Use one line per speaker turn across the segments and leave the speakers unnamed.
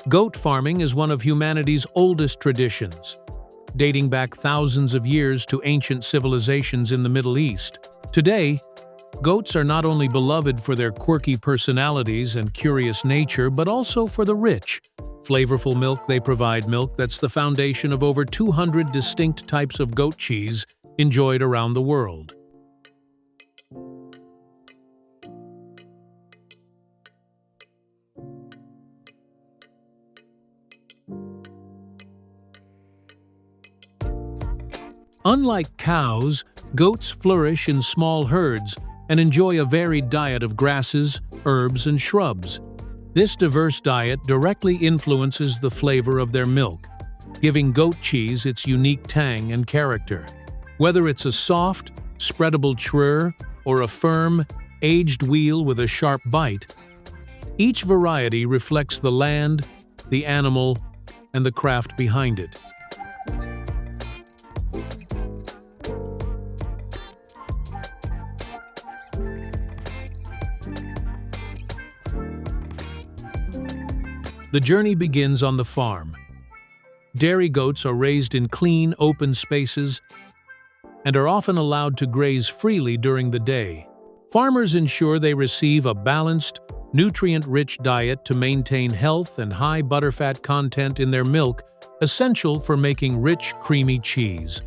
Goat farming is one of humanity's oldest traditions, dating back thousands of years to ancient civilizations in the Middle East. Today, goats are not only beloved for their quirky personalities and curious nature, but also for the rich, flavorful milk they provide. Milk that's the foundation of over 200 distinct types of goat cheese enjoyed around the world. Unlike cows, goats flourish in small herds and enjoy a varied diet of grasses, herbs, and shrubs. This diverse diet directly influences the flavor of their milk, giving goat cheese its unique tang and character. Whether it's a soft, spreadable churr or a firm, aged wheel with a sharp bite, each variety reflects the land, the animal, and the craft behind it. The journey begins on the farm. Dairy goats are raised in clean, open spaces and are often allowed to graze freely during the day. Farmers ensure they receive a balanced, nutrient-rich diet to maintain health and high butterfat content in their milk, essential for making rich, creamy cheese.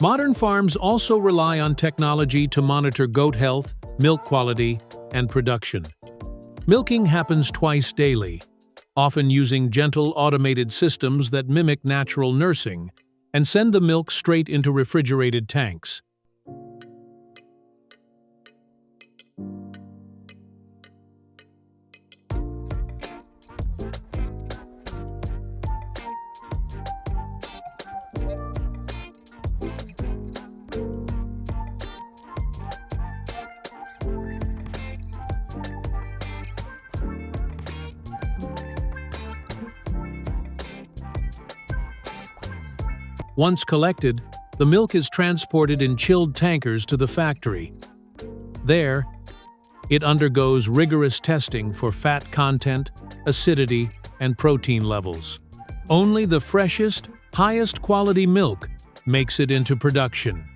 Modern farms also rely on technology to monitor goat health, milk quality, and production. Milking happens twice daily, often using gentle automated systems that mimic natural nursing and send the milk straight into refrigerated tanks. Once collected, the milk is transported in chilled tankers to the factory. There, it undergoes rigorous testing for fat content, acidity, and protein levels. Only the freshest, highest quality milk makes it into production.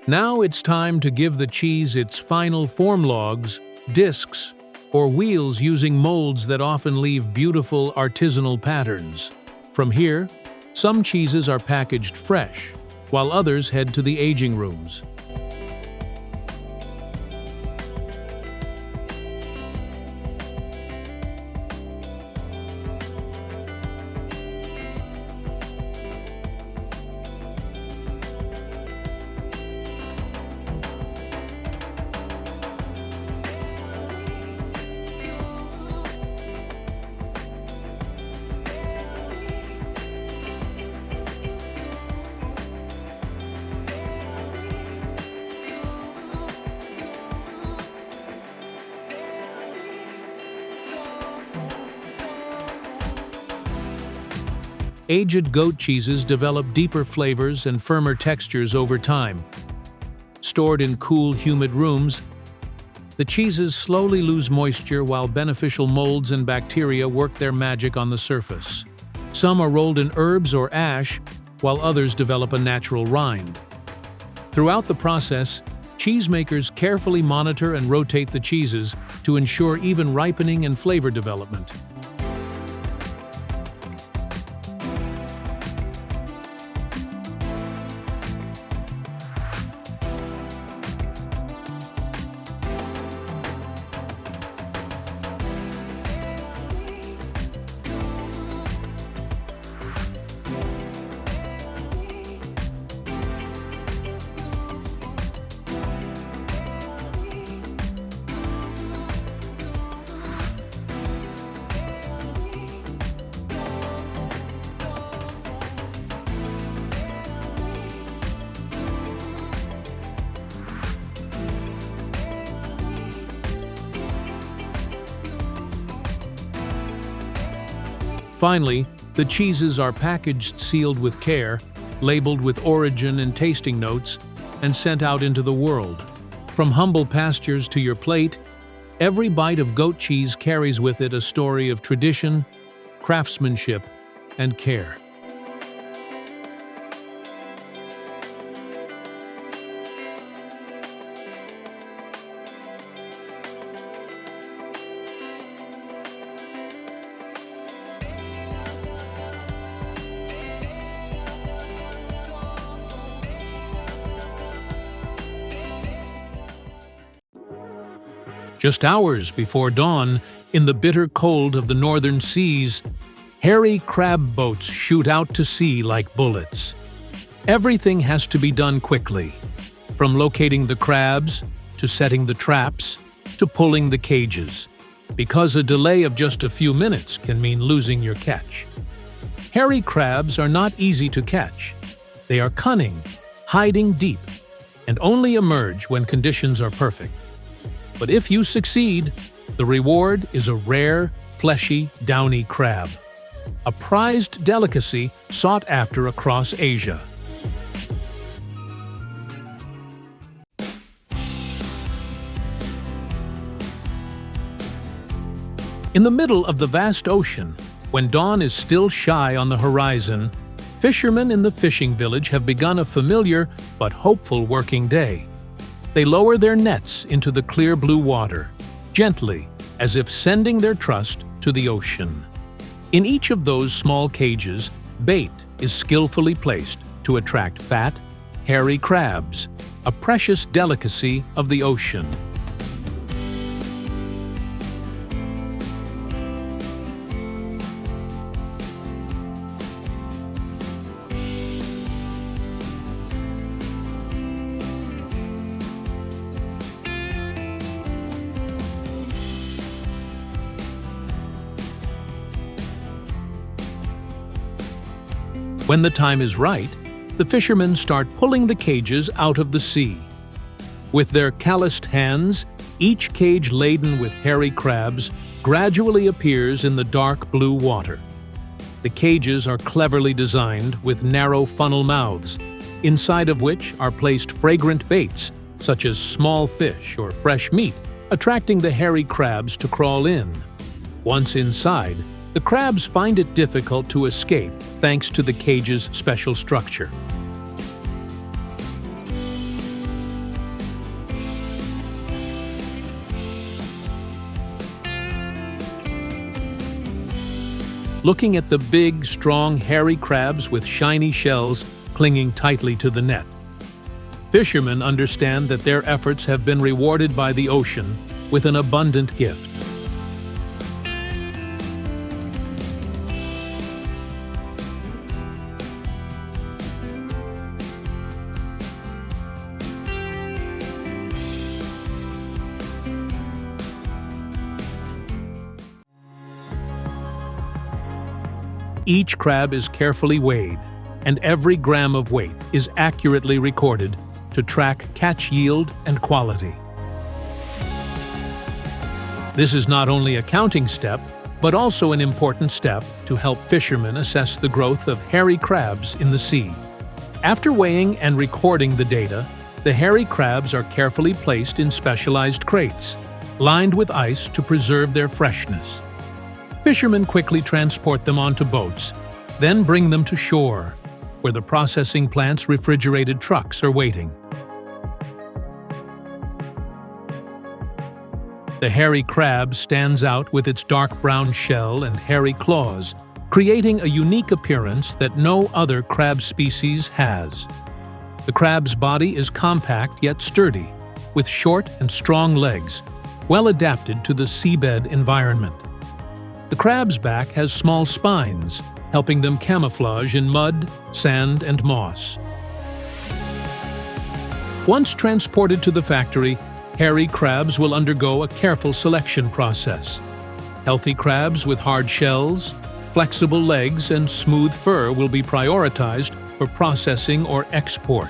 Now it's time to give the cheese its final form: logs, discs, or wheels, using molds that often leave beautiful artisanal patterns. From here, some cheeses are packaged fresh, while others head to the aging rooms. Aged goat cheeses develop deeper flavors and firmer textures over time. Stored in cool, humid rooms, the cheeses slowly lose moisture while beneficial molds and bacteria work their magic on the surface. Some are rolled in herbs or ash, while others develop a natural rind. Throughout the process, cheesemakers carefully monitor and rotate the cheeses to ensure even ripening and flavor development. Finally, the cheeses are packaged sealed with care, labeled with origin and tasting notes, and sent out into the world. From humble pastures to your plate, every bite of goat cheese carries with it a story of tradition, craftsmanship, and care. Just hours before dawn, in the bitter cold of the northern seas, hairy crab boats shoot out to sea like bullets. Everything has to be done quickly, from locating the crabs, to setting the traps, to pulling the cages, because a delay of just a few minutes can mean losing your catch. Hairy crabs are not easy to catch. They are cunning, hiding deep, and only emerge when conditions are perfect. But if you succeed, the reward is a rare, fleshy, downy crab, a prized delicacy sought after across Asia. In the middle of the vast ocean, when dawn is still shy on the horizon, fishermen in the fishing village have begun a familiar but hopeful working day. They lower their nets into the clear blue water, gently, as if sending their trust to the ocean. In each of those small cages, bait is skillfully placed to attract fat, hairy crabs, a precious delicacy of the ocean. When the time is right, the fishermen start pulling the cages out of the sea. With their calloused hands, each cage laden with hairy crabs gradually appears in the dark blue water. The cages are cleverly designed with narrow funnel mouths, inside of which are placed fragrant baits such as small fish or fresh meat, attracting the hairy crabs to crawl in. Once inside, the crabs find it difficult to escape thanks to the cage's special structure. looking at the big, strong, hairy crabs with shiny shells clinging tightly to the net. Fishermen understand that their efforts have been rewarded by the ocean with an abundant gift. Each crab is carefully weighed, and every gram of weight is accurately recorded to track catch yield and quality. This is not only a counting step, but also an important step to help fishermen assess the growth of hairy crabs in the sea. After weighing and recording the data, the hairy crabs are carefully placed in specialized crates, lined with ice to preserve their freshness. Fishermen quickly transport them onto boats, then bring them to shore, where the processing plant's refrigerated trucks are waiting. The hairy crab stands out with its dark brown shell and hairy claws, creating a unique appearance that no other crab species has. The crab's body is compact yet sturdy, with short and strong legs, well adapted to the seabed environment. The crab's back has small spines, helping them camouflage in mud, sand, and moss. Once transported to the factory, hairy crabs will undergo a careful selection process. Healthy crabs with hard shells, flexible legs, and smooth fur will be prioritized for processing or export.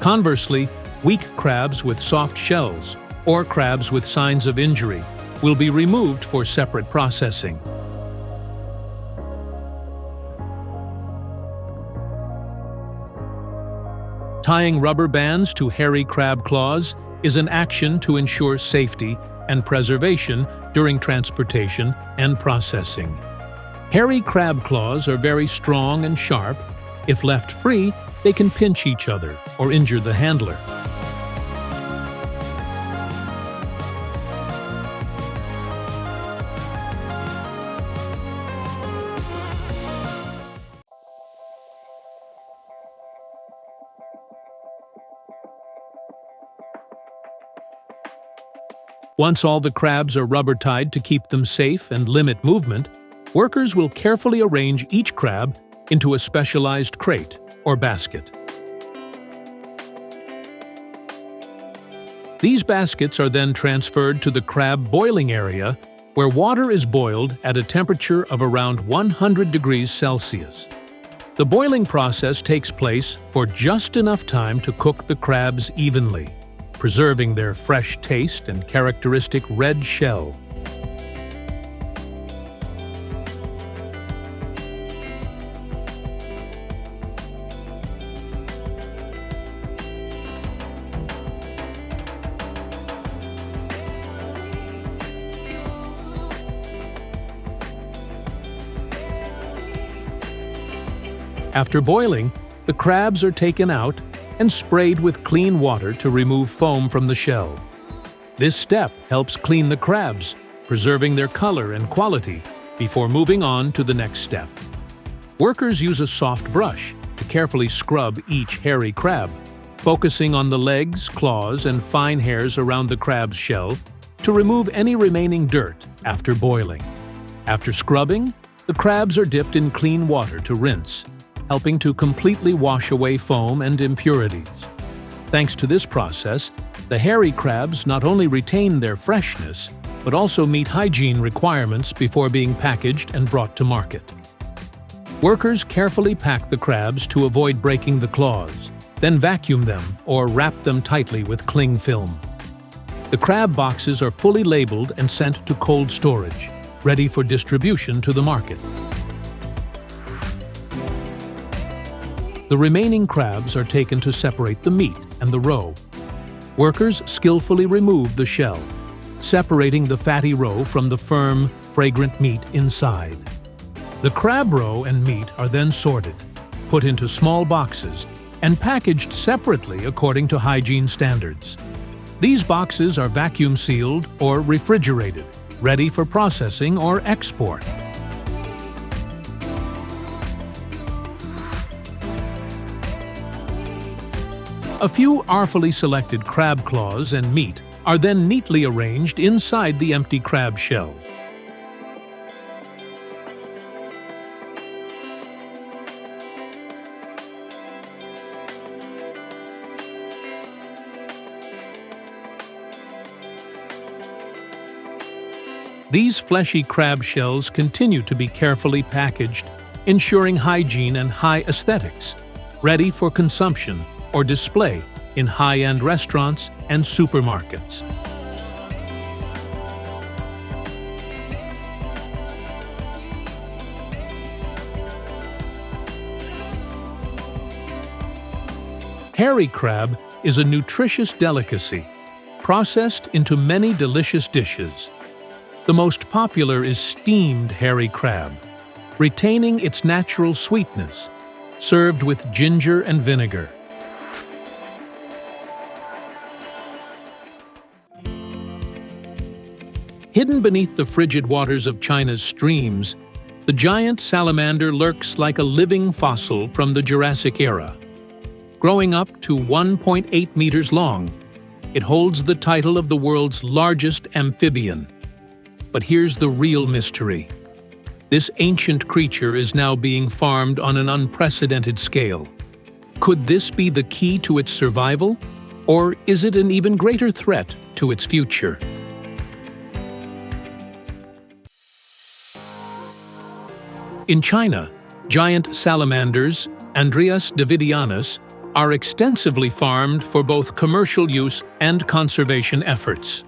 Conversely, weak crabs with soft shells or crabs with signs of injury will be removed for separate processing. Tying rubber bands to hairy crab claws is an action to ensure safety and preservation during transportation and processing. Hairy crab claws are very strong and sharp. If left free, they can pinch each other or injure the handler. Once all the crabs are rubber-tied to keep them safe and limit movement, workers will carefully arrange each crab into a specialized crate or basket. These baskets are then transferred to the crab boiling area, where water is boiled at a temperature of around 100 degrees Celsius. The boiling process takes place for just enough time to cook the crabs evenly, preserving their fresh taste and characteristic red shell. After boiling, the crabs are taken out and sprayed with clean water to remove foam from the shell. This step helps clean the crabs, preserving their color and quality before moving on to the next step. Workers use a soft brush to carefully scrub each hairy crab, focusing on the legs, claws, and fine hairs around the crab's shell to remove any remaining dirt after boiling. After scrubbing, the crabs are dipped in clean water to rinse, helping to completely wash away foam and impurities. Thanks to this process, the hairy crabs not only retain their freshness, but also meet hygiene requirements before being packaged and brought to market. Workers carefully pack the crabs to avoid breaking the claws, then vacuum them or wrap them tightly with cling film. The crab boxes are fully labeled and sent to cold storage, ready for distribution to the market. The remaining crabs are taken to separate the meat and the roe. Workers skillfully remove the shell, separating the fatty roe from the firm, fragrant meat inside. The crab roe and meat are then sorted, put into small boxes, and packaged separately according to hygiene standards. These boxes are vacuum sealed or refrigerated, ready for processing or export. A few artfully selected crab claws and meat are then neatly arranged inside the empty crab shell. These fleshy crab shells continue to be carefully packaged, ensuring hygiene and high aesthetics, ready for consumption or display in high-end restaurants and supermarkets. Hairy crab is a nutritious delicacy, processed into many delicious dishes. The most popular is steamed hairy crab, retaining its natural sweetness, served with ginger and vinegar. Hidden beneath the frigid waters of China's streams, the giant salamander lurks like a living fossil from the Jurassic era. Growing up to 1.8 meters long, it holds the title of the world's largest amphibian. But here's the real mystery. This ancient creature is now being farmed on an unprecedented scale. Could this be the key to its survival? Or is it an even greater threat to its future? In China, giant salamanders, Andreas davidianus, are extensively farmed for both commercial use and conservation efforts.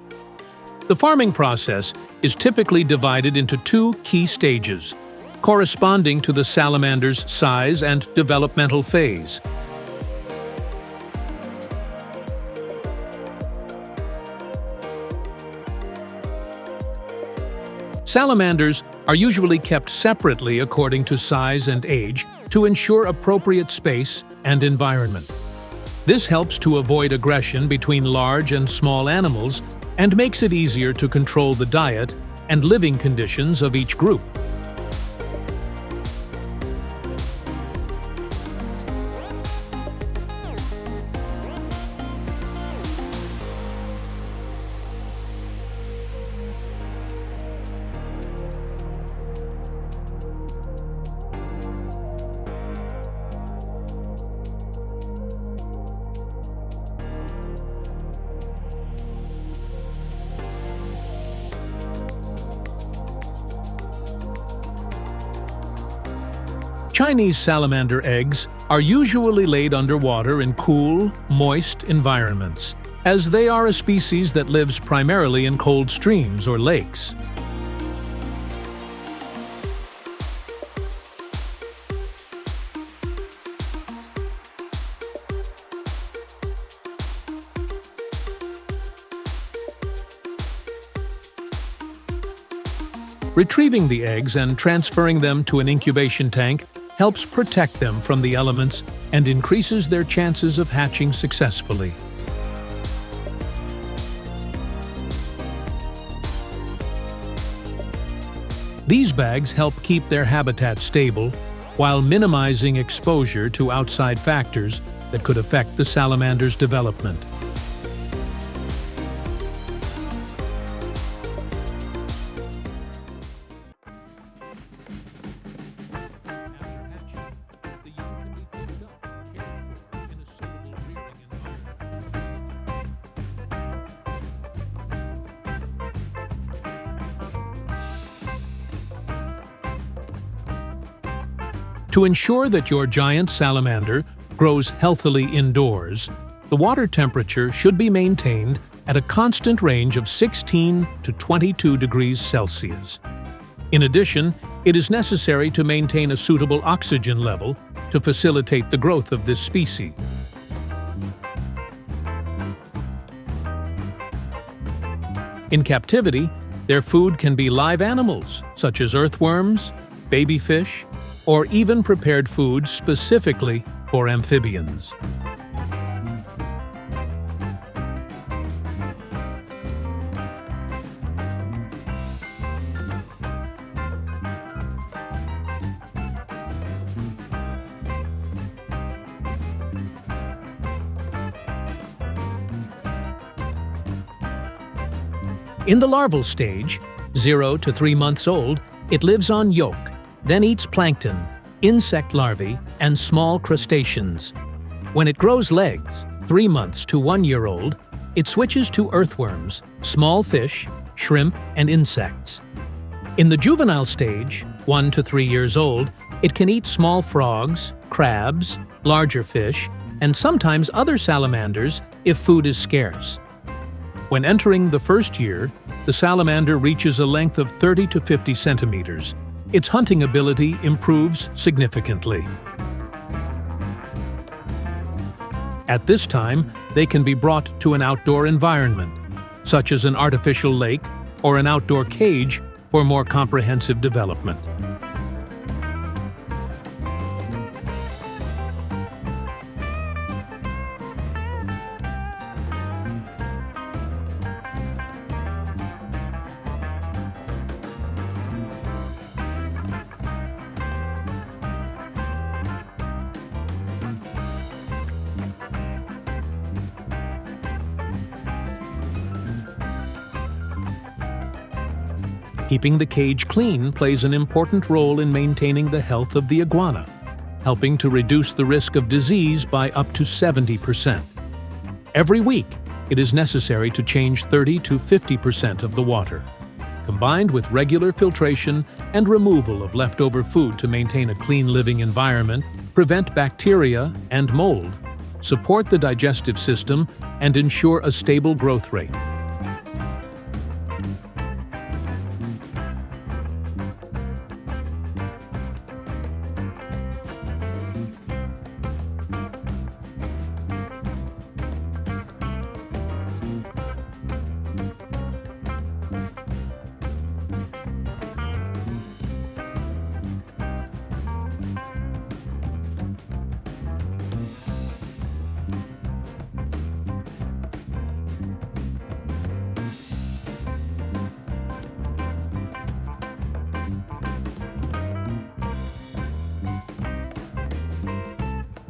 The farming process is typically divided into two key stages, corresponding to the salamander's size and developmental phase. Salamanders are usually kept separately according to size and age to ensure appropriate space and environment. This helps to avoid aggression between large and small animals and makes it easier to control the diet and living conditions of each group. Chinese salamander eggs are usually laid underwater in cool, moist environments, as they are a species that lives primarily in cold streams or lakes. Retrieving the eggs and transferring them to an incubation tank helps protect them from the elements and increases their chances of hatching successfully. These bags help keep their habitat stable while minimizing exposure to outside factors that could affect the salamander's development. To ensure that your giant salamander grows healthily indoors, the water temperature should be maintained at a constant range of 16 to 22 degrees Celsius. In addition, it is necessary to maintain a suitable oxygen level to facilitate the growth of this species. In captivity, their food can be live animals, such as earthworms, baby fish, or even prepared foods specifically for amphibians. In the larval stage, 0 to 3 months old, it lives on yolk, then eats plankton, insect larvae, and small crustaceans. When it grows legs, 3 months to 1 year old, it switches to earthworms, small fish, shrimp, and insects. In the juvenile stage, 1 to 3 years old, it can eat small frogs, crabs, larger fish, and sometimes other salamanders if food is scarce. When entering the first year, the salamander reaches a length of 30 to 50 centimeters. Its hunting ability improves significantly. At this time, they can be brought to an outdoor environment, such as an artificial lake or an outdoor cage for more comprehensive development. Keeping the cage clean plays an important role in maintaining the health of the iguana, helping to reduce the risk of disease by up to 70%. Every week, it is necessary to change 30 to 50% of the water. Combined with regular filtration and removal of leftover food to maintain a clean living environment, prevent bacteria and mold, support the digestive system, and ensure a stable growth rate.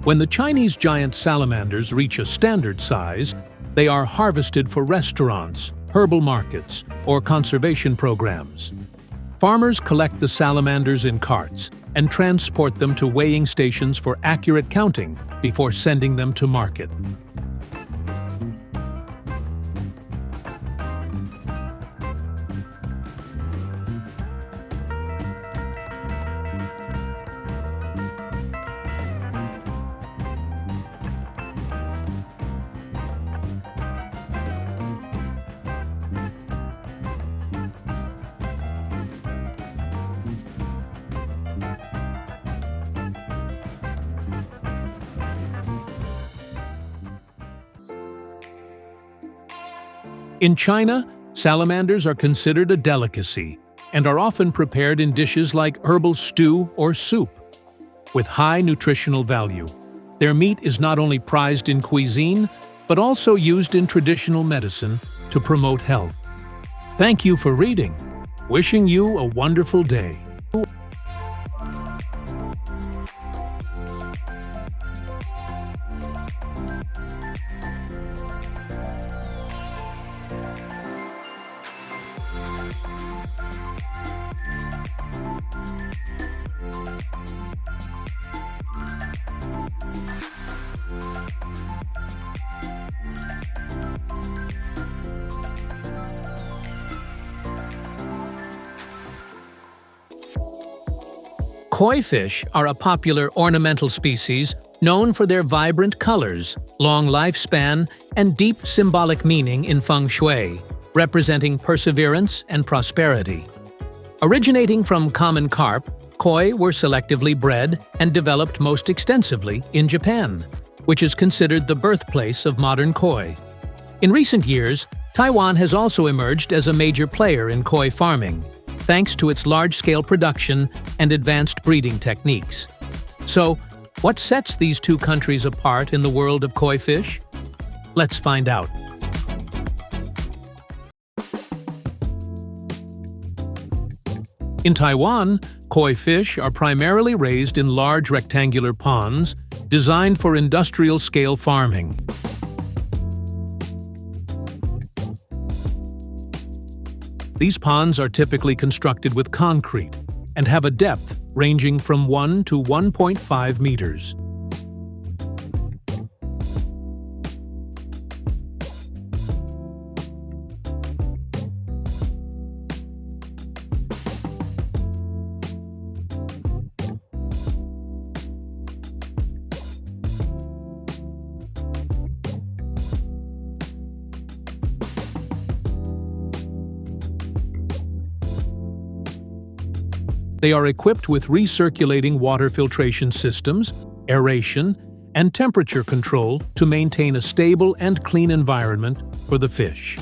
When the Chinese giant salamanders reach a standard size, they are harvested for restaurants, herbal markets, or conservation programs. Farmers collect the salamanders in carts and transport them to weighing stations for accurate counting before sending them to market. In China, salamanders are considered a delicacy and are often prepared in dishes like herbal stew or soup. With high nutritional value, their meat is not only prized in cuisine, but also used in traditional medicine to promote health. Thank you for reading. Wishing you a wonderful day. Koi fish are a popular ornamental species known for their vibrant colors, long lifespan, and deep symbolic meaning in feng shui, representing perseverance and prosperity. Originating from common carp, koi were selectively bred and developed most extensively in Japan, which is considered the birthplace of modern koi. In recent years, Taiwan has also emerged as a major player in koi farming, thanks to its large-scale production and advanced breeding techniques. So, what sets these two countries apart in the world of koi fish? Let's find out. In Taiwan, koi fish are primarily raised in large rectangular ponds designed for industrial-scale farming. These ponds are typically constructed with concrete and have a depth ranging from 1 to 1.5 meters. They are equipped with recirculating water filtration systems, aeration, and temperature control to maintain a stable and clean environment for the fish.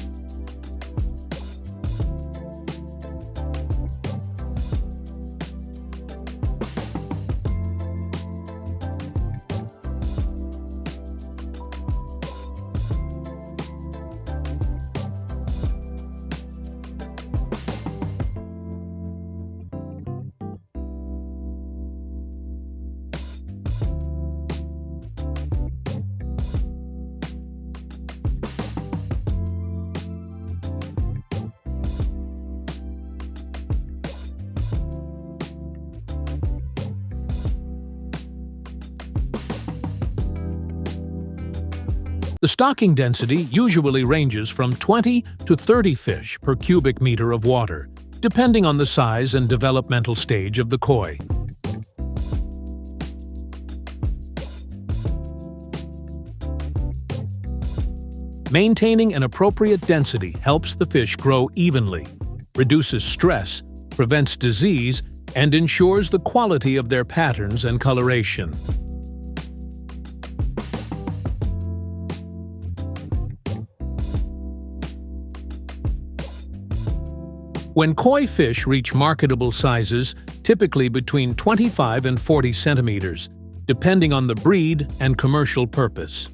The stocking density usually ranges from 20 to 30 fish per cubic meter of water, depending on the size and developmental stage of the koi. Maintaining an appropriate density helps the fish grow evenly, reduces stress, prevents disease, and ensures the quality of their patterns and coloration. When koi fish reach marketable sizes, typically between 25 and 40 centimeters, depending on the breed and commercial purpose.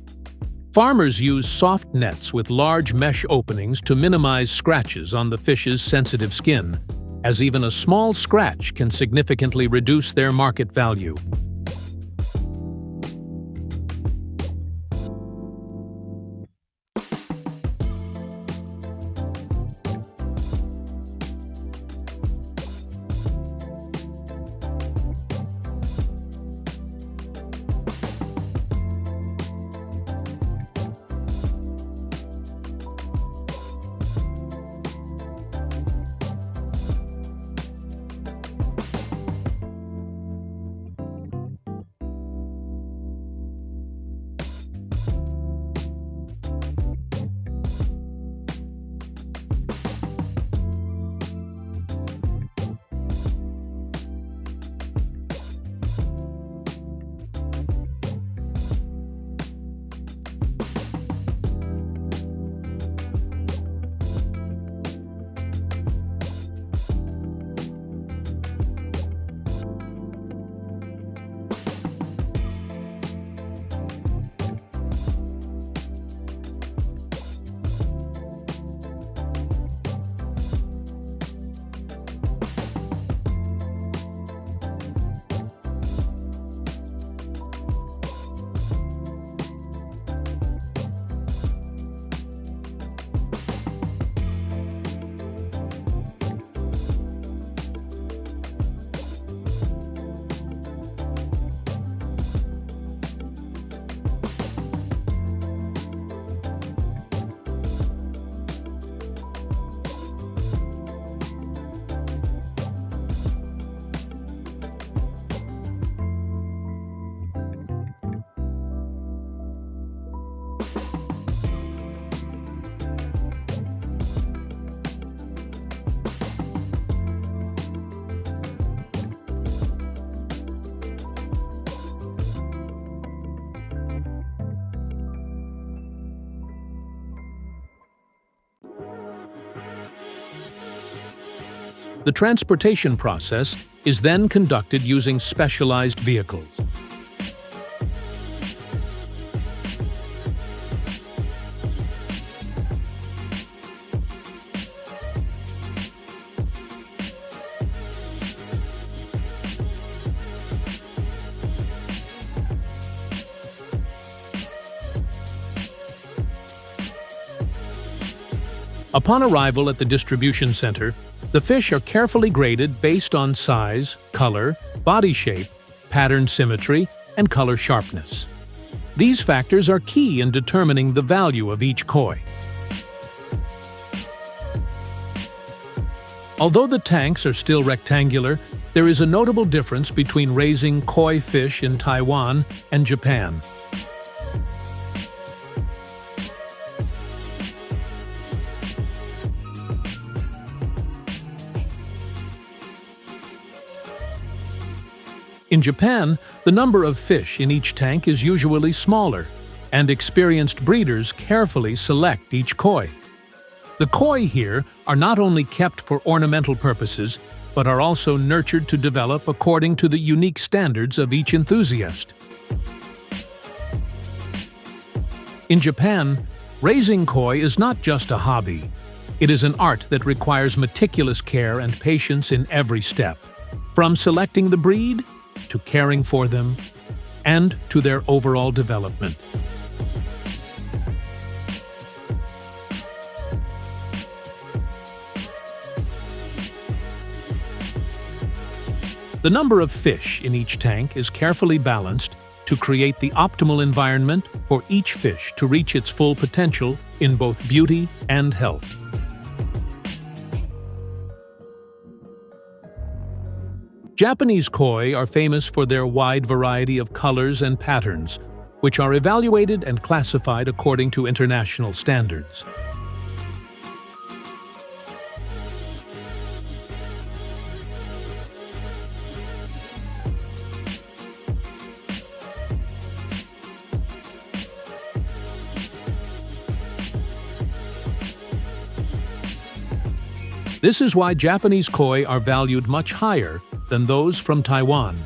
Farmers use soft nets with large mesh openings to minimize scratches on the fish's sensitive skin, as even a small scratch can significantly reduce their market value. The transportation process is then conducted using specialized vehicles. Upon arrival at the distribution center, the fish are carefully graded based on size, color, body shape, pattern symmetry, and color sharpness. These factors are key in determining the value of each koi. Although the tanks are still rectangular, there is a notable difference between raising koi fish in Taiwan and Japan. In Japan, the number of fish in each tank is usually smaller, and experienced breeders carefully select each koi. The koi here are not only kept for ornamental purposes, but are also nurtured to develop according to the unique standards of each enthusiast. In Japan, raising koi is not just a hobby. It is an art that requires meticulous care and patience in every step, from selecting the breed, to caring for them, and to their overall development. The number of fish in each tank is carefully balanced to create the optimal environment for each fish to reach its full potential in both beauty and health. Japanese koi are famous for their wide variety of colors and patterns, which are evaluated and classified according to international standards. This is why Japanese koi are valued much higher than those from Taiwan.